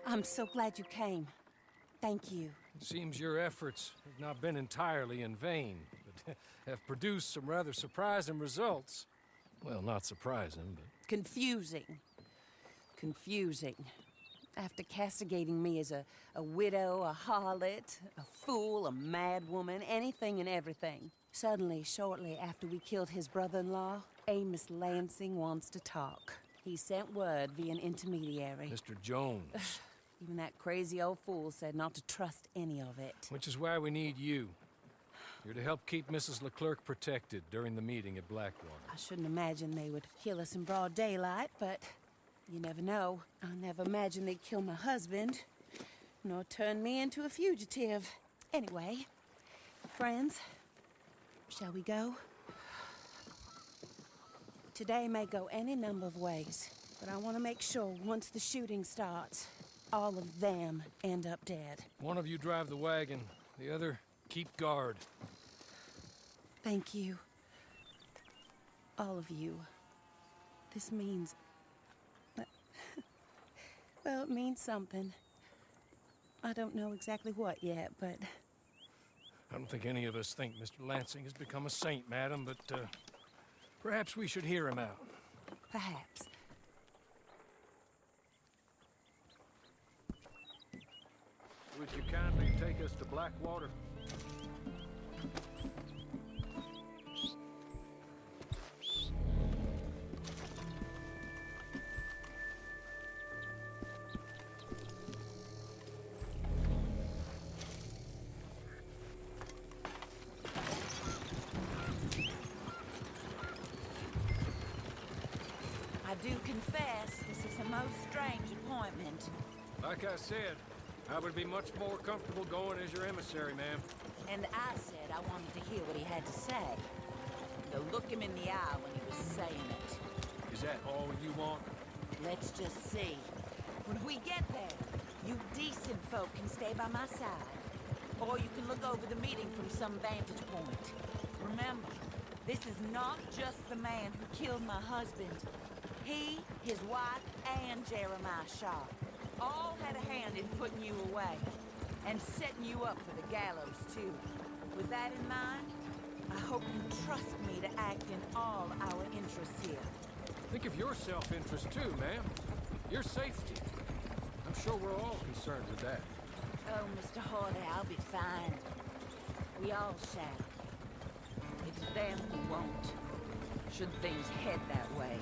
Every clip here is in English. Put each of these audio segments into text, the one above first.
I'm so glad you came. Thank you. Seems your efforts have not been entirely in vain, but have produced some rather surprising results. Well, not surprising, but... Confusing. Confusing. After castigating me as a widow, a harlot, a fool, a mad woman, anything and everything. Suddenly, shortly after we killed his brother-in-law, Amos Lansing wants to talk. He sent word via an intermediary. Mr. Jones. Even that crazy old fool said not to trust any of it. Which is why we need you. You're to help keep Mrs. Leclerc protected during the meeting at Blackwater. I shouldn't imagine they would kill us in broad daylight, but you never know. I never imagined they'd kill my husband, nor turn me into a fugitive. Anyway, friends, shall we go? Today may go any number of ways, but I want to make sure once the shooting starts, all of them end up dead. One of you drive the wagon, the other keep guard. Thank you. All of you. This means... well, it means something. I don't know exactly what yet, but... I don't think any of us think Mr. Lansing has become a saint, madam, but perhaps we should hear him out. Perhaps. Would you kindly take us to Blackwater? I do confess, this is a most strange appointment. Like I said, I would be much more comfortable going as your emissary, ma'am. And I said I wanted to hear what he had to say. To look him in the eye when he was saying it. Is that all you want? Let's just see. When we get there, you decent folk can stay by my side. Or you can look over the meeting from some vantage point. Remember, this is not just the man who killed my husband. He, his wife, and Jeremiah Shaw all had a hand in putting you away. And setting you up for the gallows, too. With that in mind, I hope you trust me to act in all our interests here. Think of your self-interest too, ma'am. Your safety. I'm sure we're all concerned with that. Oh, Mr. Hawley, I'll be fine. We all shall. It's them who won't, should things head that way.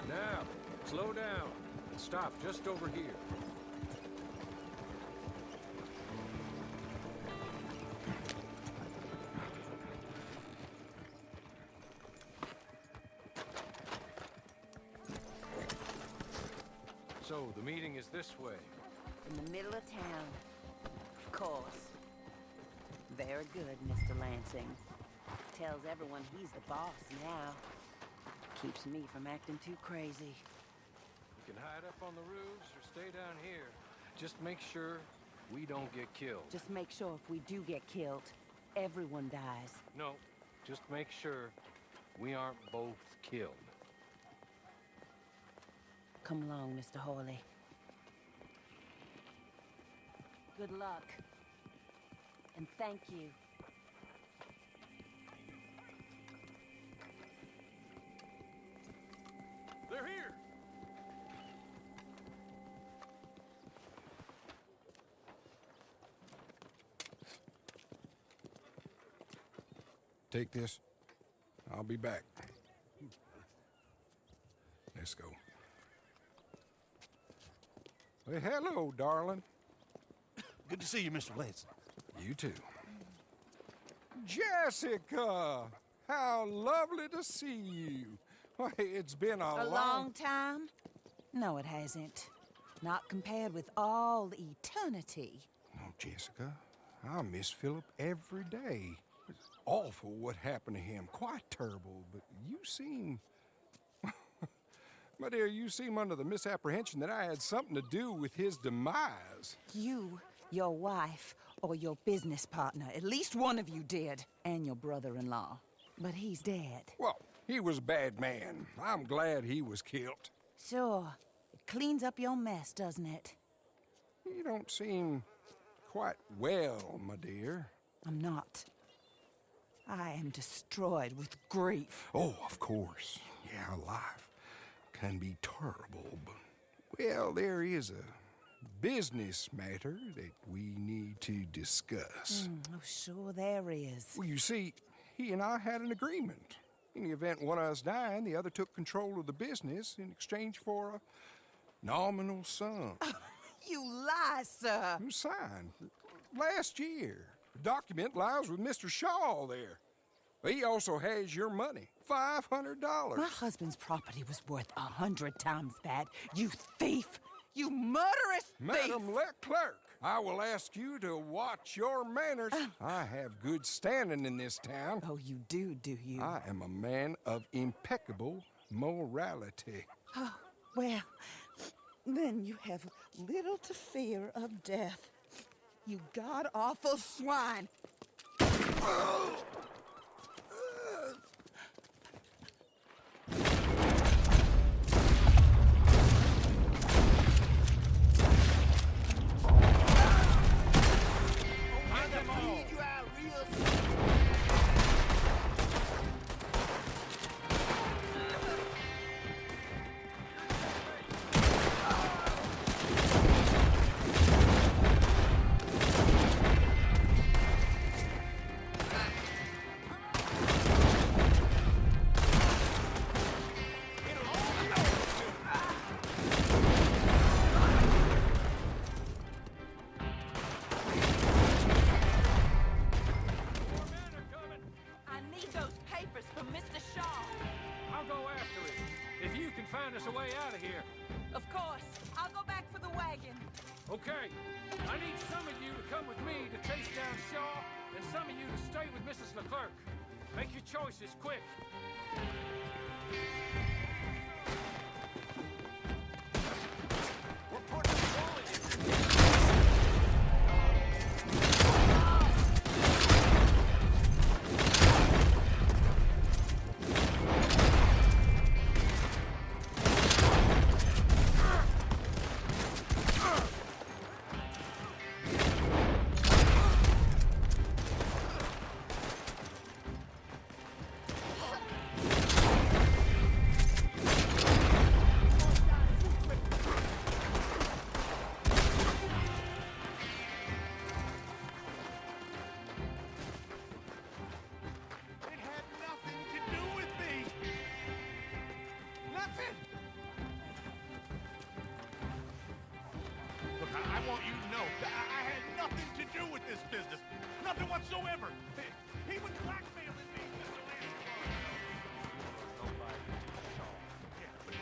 Now, slow down and stop just over here. So, the meeting is this way. In the middle of town. Of course. Very good, Mr. Lansing. Tells everyone he's the boss now. Keeps me from acting too crazy. You can hide up on the roofs or stay down here. Just make sure we don't get killed. Just make sure if we do get killed, everyone dies. No, just make sure we aren't both killed. Come along, Mr. Hawley. Good luck. And thank you. They're here! Take this. I'll be back. Let's go. Well, hello, darling. Good to see you, Mr. Lansing. You too. Jessica! How lovely to see you. Why, it's been A long time? No, it hasn't. Not compared with all eternity. Oh, Jessica, I miss Philip every day. It's awful what happened to him. Quite terrible, but you seem... My dear, you seem under the misapprehension that I had something to do with his demise. You, your wife, or your business partner, at least one of you did, and your brother-in-law. But he's dead. Well, he was a bad man. I'm glad he was killed. Sure. It cleans up your mess, doesn't it? You don't seem quite well, my dear. I'm not. I am destroyed with grief. Oh, of course. Yeah, life can be terrible, but... Well, there is a business matter that we need to discuss. Oh, sure there is. Well, you see, he and I had an agreement. In the event one of us died, the other took control of the business in exchange for a nominal sum. You lie, sir. It was signed last year. The document lies with Mr. Shaw there. He also has your money, $500. My husband's property was worth 100 times that. You thief! You murderous thief! Madam Leclerc, I will ask you to watch your manners. I have good standing in this town. Oh, you do you? I am a man of impeccable morality. Oh, well, then you have little to fear of death. You god-awful swine! Find us a way out of here. Of course. I'll go back for the wagon. Okay. I need some of you to come with me to chase down Shaw, and some of you to stay with Mrs. Leclerc. Make your choices quick. We're putting control in you. I want you to know that I had nothing to do with this business. Nothing whatsoever. He was blackmailing me, Mr. Lansing. Nobody saw. Yeah, but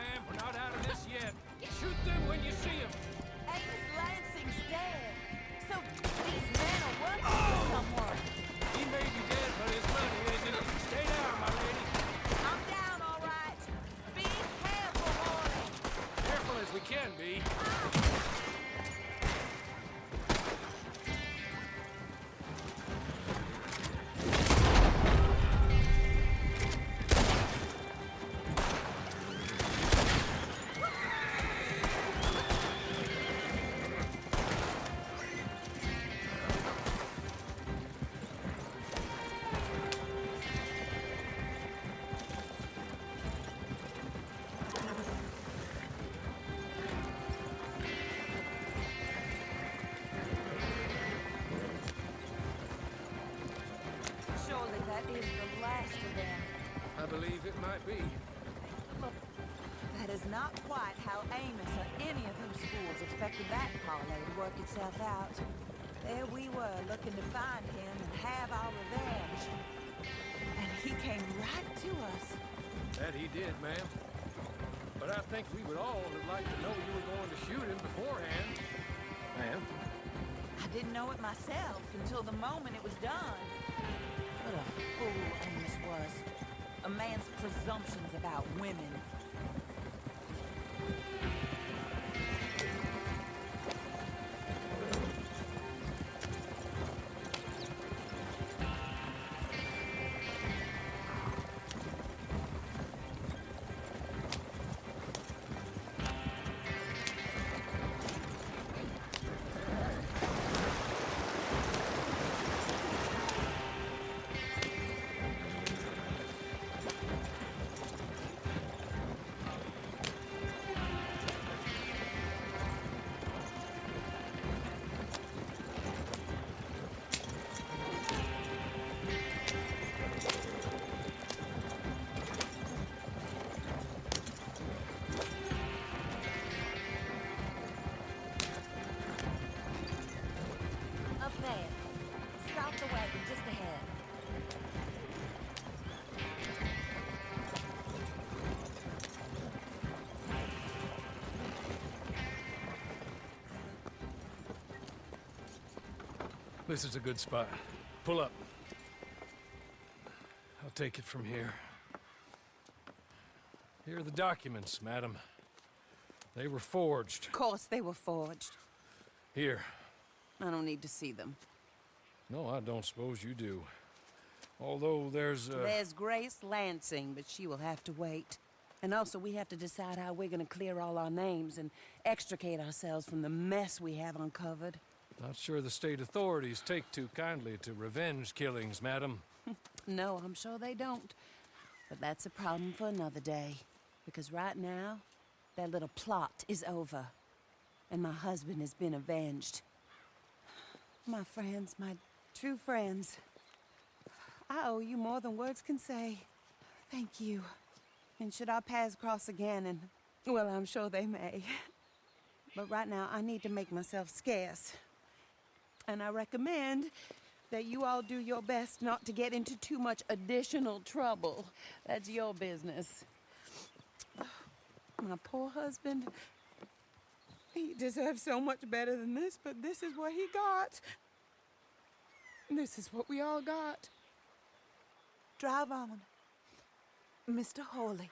ma'am. We're not out of this yet. Shoot them when you see them. Amos Lansing's dead. So these men are working for someone. He may be dead, but his money isn't. Stay down, my lady. I'm down, all right. Be careful, Horley. Careful as we can be. Surely that is the last of them. I believe it might be. That is not quite how Amos or any of those fools expected that parlay to work itself out. There we were, looking to find him and have our revenge. And he came right to us. That he did, ma'am. But I think we would all have liked to know you were going to shoot him beforehand. Ma'am? I didn't know it myself until the moment it was done. What a fool Amos was. A man's presumptions about women. Up there. Stop the wagon just ahead. This is a good spot. Pull up. I'll take it from here. Here are the documents, madam. They were forged. Of course they were forged. Here. I don't need to see them. No, I don't suppose you do. Although there's There's Grace Lansing, but she will have to wait. And also, we have to decide how we're gonna clear all our names and extricate ourselves from the mess we have uncovered. Not sure the state authorities take too kindly to revenge killings, madam. No, I'm sure they don't. But that's a problem for another day. Because right now, their little plot is over. And my husband has been avenged. My friends, my true friends. I owe you more than words can say. Thank you. And should our paths cross again, and, well, I'm sure they may. But right now, I need to make myself scarce. And I recommend that you all do your best not to get into too much additional trouble. That's your business. My poor husband, he deserves so much better than this, but this is what he got. This is what we all got. Drive on, Mr. Hawley.